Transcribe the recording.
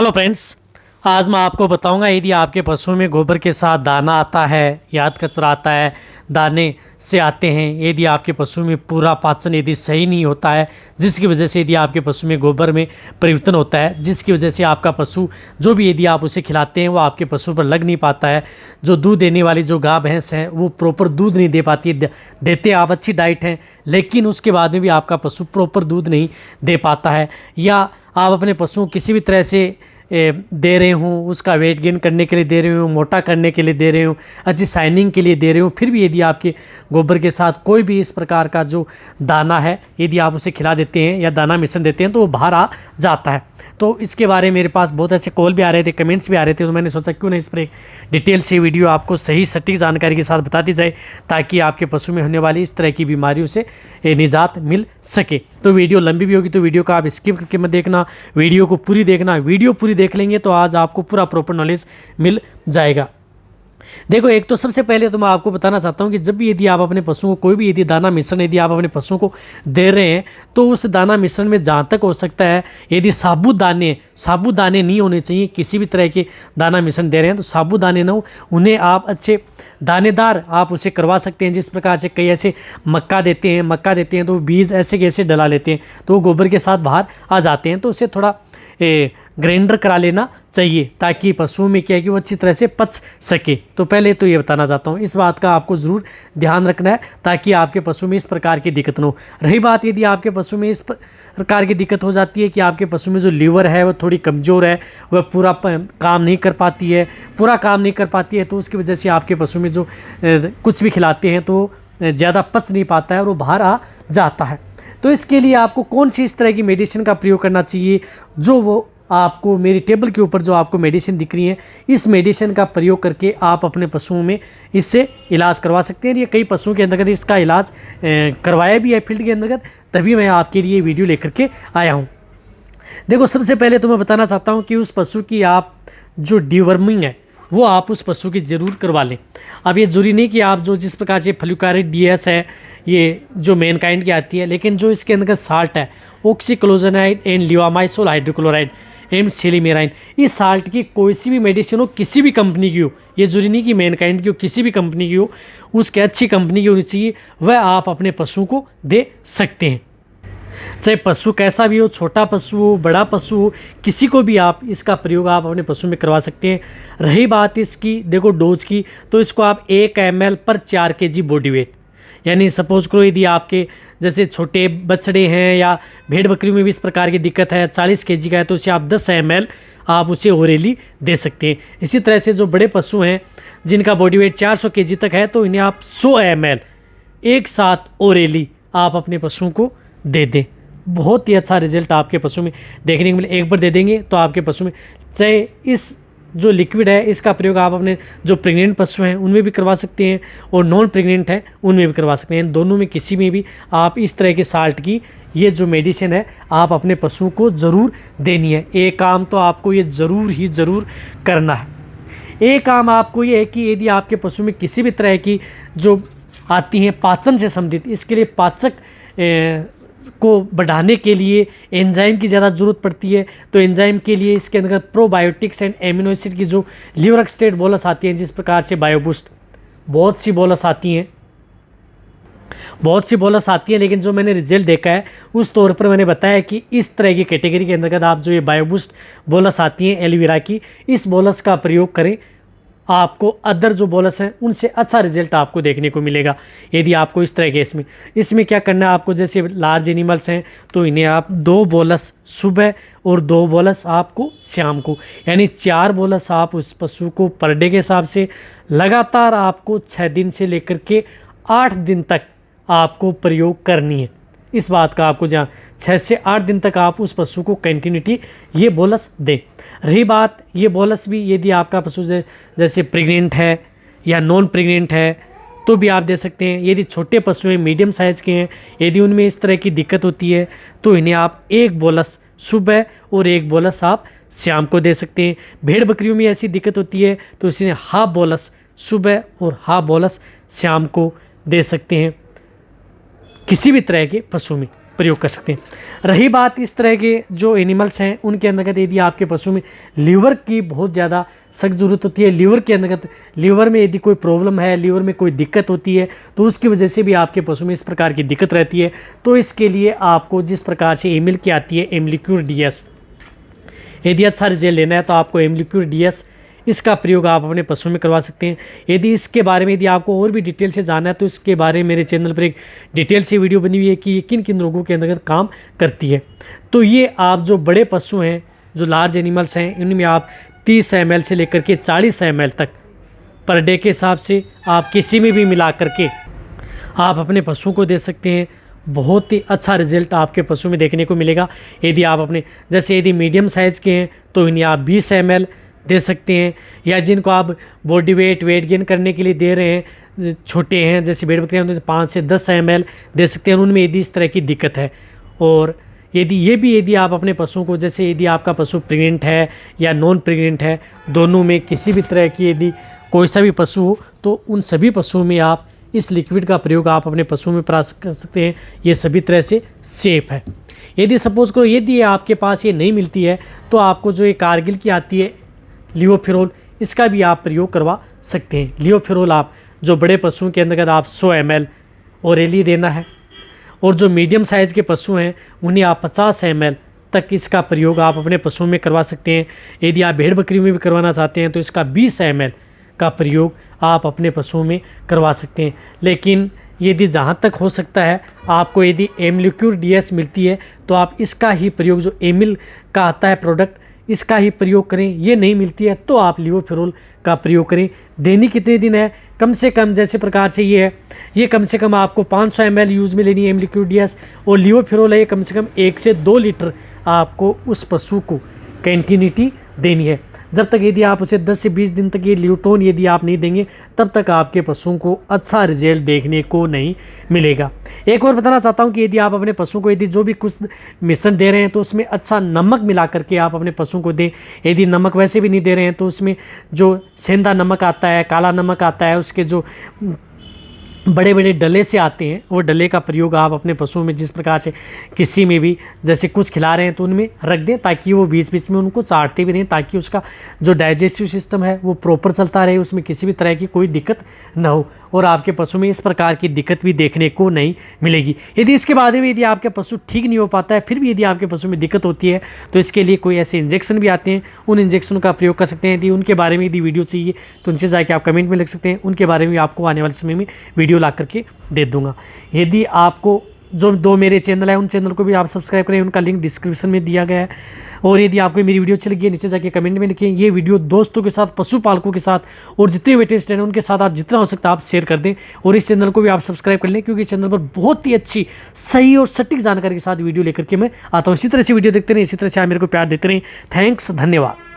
Hello friends, आज मैं आपको बताऊंगा यदि आपके पशु में गोबर के साथ दाना आता है या कचरा आता है, दाने से आते हैं, यदि आपके पशु में पूरा पाचन यदि सही नहीं होता है, जिसकी वजह से यदि आपके पशु में गोबर में परिवर्तन होता है, जिसकी वजह से आपका पशु जो भी यदि आप उसे खिलाते हैं वो आपके पशु पर लग नहीं पाता है, जो दूध देने वाली जो गाय भैंस है वो प्रॉपर दूध नहीं दे पाती है, देते आप अच्छी डाइट हैं लेकिन उसके बाद में भी आपका पशु प्रॉपर दूध नहीं दे पाता है, या आप अपने पशु को किसी भी तरह से दे रहे हूँ, उसका वेट गेन करने के लिए दे रहे हूँ, मोटा करने के लिए दे रहे हूँ, अच्छी शाइनिंग के लिए दे रहे हूँ, फिर भी यदि आपके गोबर के साथ कोई भी इस प्रकार का जो दाना है यदि आप उसे खिला देते हैं या दाना मिश्रण देते हैं तो वो बाहर आ जाता है। तो इसके बारे में मेरे पास बहुत ऐसे कॉल भी आ रहे थे, कमेंट्स भी आ रहे थे, तो मैंने सोचा क्यों नहीं इस पर एक डिटेल से वीडियो आपको सही सटीक जानकारी के साथ बता दी जाए ताकि आपके पशु में होने वाली इस तरह की बीमारियों से निजात मिल सके। तो वीडियो लंबी भी होगी तो वीडियो को आप स्किप करके मत देखना, वीडियो को पूरी देखना। वीडियो पूरी देख लेंगे तो आज आपको पूरा प्रॉपर नॉलेज मिल जाएगा। देखो, एक तो सबसे पहले तो मैं आपको बताना चाहता हूँ कि जब भी यदि आप अपने पशुओं को कोई भी यदि दाना मिश्रण यदि आप अपने पशुओं को दे रहे हैं तो उस दाना मिश्रण में जहाँ तक हो सकता है यदि साबुदाने नहीं होने चाहिए। किसी भी तरह के दाना मिश्रण दे रहे हैं तो साबुदाने ना हो, उन्हें आप अच्छे दानेदार आप उसे करवा सकते हैं। जिस प्रकार से कई ऐसे मक्का देते हैं तो बीज ऐसे कैसे डला लेते हैं तो वो गोबर के साथ बाहर आ जाते हैं, तो उसे थोड़ा ग्राइंडर करा लेना चाहिए ताकि पशुओं में क्या है कि वो अच्छी तरह से पच सके। तो पहले तो ये बताना चाहता हूँ, इस बात का आपको ज़रूर ध्यान रखना है ताकि आपके पशु में इस प्रकार की दिक्कत न हो। रही बात यदि आपके पशु में इस प्रकार की दिक्कत हो जाती है कि आपके पशु में जो लीवर है वो थोड़ी कमज़ोर है, वह पूरा काम नहीं कर पाती है, तो उसकी वजह से आपके पशु में जो कुछ भी खिलाते हैं तो ज़्यादा पच नहीं पाता है और वो बाहर आ जाता है। तो इसके लिए आपको कौन सी इस तरह की मेडिसिन का प्रयोग करना चाहिए, जो वो आपको मेरी टेबल के ऊपर जो आपको मेडिसिन दिख रही है, इस मेडिसिन का प्रयोग करके आप अपने पशुओं में इससे इलाज करवा सकते हैं। ये कई पशुओं के अंतर्गत इसका इलाज करवाया भी है फील्ड के अंतर्गत, तभी मैं आपके लिए वीडियो लेकर के आया हूँ। देखो, सबसे पहले तो मैं बताना चाहता हूँ कि उस पशु की आप जो डिवर्मिंग है वो आप उस पशु की ज़रूर करवा लें। अब ये जरूरी नहीं कि आप जो जिस प्रकार से फ्लूकारिड डीएस है ये जो मेन काइंड की आती है, लेकिन जो इसके अंदर साल्ट है ऑक्सीक्लोजनाइड एंड लिवामाइसोल हाइड्रोक्लोराइड एम सिलीमेराइन, इस साल्ट की कोई सी भी मेडिसिन हो, किसी भी कंपनी की हो, ये जरूरी नहीं कि मेन काइंड की हो, किसी भी कंपनी की हो, उसके अच्छी कंपनी की होनी चाहिए, वह आप अपने पशु को दे सकते हैं। चाहे पशु कैसा भी हो, छोटा पशु हो, बड़ा पशु हो, किसी को भी आप इसका प्रयोग आप अपने पशु में करवा सकते हैं। रही बात इसकी देखो डोज की, तो इसको आप 1 ml पर 4 kg बॉडी वेट, यानी सपोज करो यदि आपके जैसे छोटे बछड़े हैं या भेड़ बकरियों में भी इस प्रकार की दिक्कत है, 40 kg का है, तो उसे आप 10 ml आप उसे ओरेली दे सकते हैं। इसी तरह से जो बड़े पशु हैं जिनका बॉडी वेट 400 kg तक है तो इन्हें आप 100 ml एक साथ ओरेली आप अपने पशुओं को दे दें। बहुत ही अच्छा रिजल्ट आपके पशु में देखने को मिले। एक बार दे देंगे तो आपके पशु में, चाहे इस जो लिक्विड है इसका प्रयोग आप अपने जो प्रेग्नेंट पशु हैं उनमें भी करवा सकते हैं और नॉन प्रेग्नेंट है उनमें भी करवा सकते हैं। दोनों में किसी में भी आप इस तरह के साल्ट की ये जो मेडिसिन है आप अपने पशु को ज़रूर देनी है। एक काम तो आपको ये ज़रूर करना है। एक काम आपको ये है कि यदि आपके पशु में किसी भी तरह की जो आती हैं पाचन से संबंधित, इसके लिए पाचक को बढ़ाने के लिए एंजाइम की ज़्यादा ज़रूरत पड़ती है, तो एंजाइम के लिए इसके अंदर प्रोबायोटिक्स एंड एमिनो एसिड की जो लीवर एक्सट्रैक्ट बोलस आती हैं, जिस प्रकार से बायोबूस्ट बहुत सी बोलस आती हैं, लेकिन जो मैंने रिजल्ट देखा है उस तौर पर मैंने बताया कि इस तरह की कैटेगरी के अंतर्गत आप जो ये बायोबूस्ट बोलस आती हैं एलोवेरा की, इस बोलस का प्रयोग करें, आपको अदर जो बोलस हैं उनसे अच्छा रिजल्ट आपको देखने को मिलेगा। यदि आपको इस तरह के इसमें क्या करना है, आपको जैसे लार्ज एनिमल्स हैं तो इन्हें आप 2 बोलस सुबह और 2 बोलस आपको शाम को, यानी 4 बोलस आप उस पशु को पर डे के हिसाब से लगातार आपको 6 दिन से लेकर के 8 दिन तक आपको प्रयोग करनी है। इस बात का आपको जहाँ 6 से 8 दिन तक आप उस पशु को कंटिन्यूटी ये बोलस दें। रही बात ये बोलस भी यदि आपका पशु जैसे प्रेग्नेंट है या नॉन प्रेग्नेंट है तो भी आप दे सकते हैं। यदि छोटे पशु हैं, मीडियम साइज़ के हैं, यदि उनमें इस तरह की दिक्कत होती है तो इन्हें आप 1 बोलस सुबह और 1 बोलस आप शाम को दे सकते हैं। भेड़ बकरियों में ऐसी दिक्कत होती है तो इसे हाफ बोलस सुबह और हाफ बोलस शाम को दे सकते हैं किसी भी तरह के पशु में। प्रयोग कर सकते हैं। रही बात इस तरह के जो एनिमल्स हैं उनके अंतर्गत यदि आपके पशु में लीवर की बहुत ज़्यादा सख्त ज़रूरत होती है, लीवर के अंतर्गत लीवर में यदि कोई प्रॉब्लम है, लीवर में कोई दिक्कत होती है, तो उसकी वजह से भी आपके पशु में इस प्रकार की दिक्कत रहती है। तो इसके लिए आपको जिस प्रकार से एमिल की आती है एमलिक्यूर डीएस, यदि अच्छा रिजल्ट लेना है तो आपको एमलिक्यूर डीएस इसका प्रयोग आप अपने पशु में करवा सकते हैं। यदि इसके बारे में यदि आपको और भी डिटेल से जानना है तो इसके बारे में मेरे चैनल पर एक डिटेल से वीडियो बनी हुई है कि ये किन किन रोगों के अंतर्गत काम करती है। तो ये आप जो बड़े पशु हैं, जो लार्ज एनिमल्स हैं, इनमें आप 30 ml से लेकर के 40 ml तक पर डे के हिसाब से आप किसी में भी मिला करके आप अपने पशु को दे सकते हैं। बहुत ही अच्छा रिजल्ट आपके पशु में देखने को मिलेगा। यदि आप अपने जैसे यदि मीडियम साइज़ के हैं तो इन्हें आप 20 ml दे सकते हैं, या जिनको आप बॉडी वेट गेन करने के लिए दे रहे हैं, छोटे हैं जैसे भेड़ बकरियाँ, तो 5 से 10 ml दे सकते हैं उनमें यदि इस तरह की दिक्कत है। और यदि आप अपने पशु को, जैसे यदि आपका पशु प्रेग्नेंट है या नॉन प्रेग्नेंट है, दोनों में किसी भी तरह की यदि कोई सा भी पशु हो तो उन सभी पशुओं में आप इस लिक्विड का प्रयोग आप अपने पशु में कर सकते हैं। ये सभी तरह से सेफ है। यदि सपोज करो यदि आपके पास ये नहीं मिलती है तो आपको जो ये कारगिल की आती है लियोफिरोल, इसका भी आप प्रयोग करवा सकते हैं। लियोफिरोल आप जो बड़े पशुओं के अंतर्गत आप 100 ml ओरली देना है, और जो मीडियम साइज़ के पशु हैं उन्हें आप 50 ml तक इसका प्रयोग आप अपने पशुओं में करवा सकते हैं। यदि आप भेड़ बकरी में भी करवाना चाहते हैं तो इसका 20 ml का प्रयोग आप अपने पशुओं में करवा सकते हैं। लेकिन यदि जहाँ तक हो सकता है आपको यदि एमलिक्यूर डीएस मिलती है तो आप इसका ही प्रयोग, जो एमिल का आता है प्रोडक्ट, इसका ही प्रयोग करें। ये नहीं मिलती है तो आप लियोफिरोल का प्रयोग करें। देनी कितने दिन है? कम से कम जैसे प्रकार से ये है, ये कम से कम आपको 500 ml यूज़ में लेनी है एमलिक्यूर डीएस, और लियोफिरोल है ये कम से कम 1 से 2 लीटर आपको उस पशु को कंटिन्यूटी देनी है। जब तक यदि आप उसे 10 से 20 दिन तक ये ल्यूटोन यदि आप नहीं देंगे तब तक आपके पशुओं को अच्छा रिजल्ट देखने को नहीं मिलेगा। एक और बताना चाहता हूँ कि यदि आप अपने पशु को यदि जो भी कुछ मिश्रण दे रहे हैं तो उसमें अच्छा नमक मिला करके आप अपने पशु को दें। यदि नमक वैसे भी नहीं दे रहे हैं तो उसमें जो सेंधा नमक आता है, काला नमक आता है, उसके जो बड़े बड़े डले से आते हैं, वो डले का प्रयोग आप अपने पशुओं में जिस प्रकार से किसी में भी जैसे कुछ खिला रहे हैं तो उनमें रख दें, ताकि वो बीच बीच में उनको चाटते भी रहें, ताकि उसका जो डाइजेस्टिव सिस्टम है वो प्रॉपर चलता रहे, उसमें किसी भी तरह की कोई दिक्कत ना हो, और आपके पशु में इस प्रकार की दिक्कत भी देखने को नहीं मिलेगी। यदि इसके बाद में यदि आपके पशु ठीक नहीं हो पाता है, फिर भी यदि आपके पशु में दिक्कत होती है तो इसके लिए कोई ऐसे इंजेक्शन भी आते हैं, उन इंजेक्शन का प्रयोग कर सकते हैं। यदि उनके बारे में यदि वीडियो चाहिए तो उनसे जाके आप कमेंट में लिख सकते हैं, उनके बारे में आपको आने वाले समय में वीडियो ला करके दे दूंगा। यदि आपको जो 2 मेरे चैनल है उन चैनल को भी आप सब्सक्राइब करें, उनका लिंक डिस्क्रिप्शन में दिया गया है। और यदि आपको मेरी वीडियो अच्छी लगी है नीचे जाके कमेंट में लिखें। ये वीडियो दोस्तों के साथ, पशुपालकों के साथ और जितने वेटरनरी हैं उनके साथ आप जितना हो सकता है आप शेयर कर दें, और इस चैनल को भी आप सब्सक्राइब कर लें, क्योंकि चैनल पर बहुत ही अच्छी, सही और सटीक जानकारी के साथ वीडियो लेकर के मैं आता हूँ। इसी तरह से वीडियो देखते रहें, इसी तरह से आप मेरे को प्यार देते रहें। थैंक्स, धन्यवाद।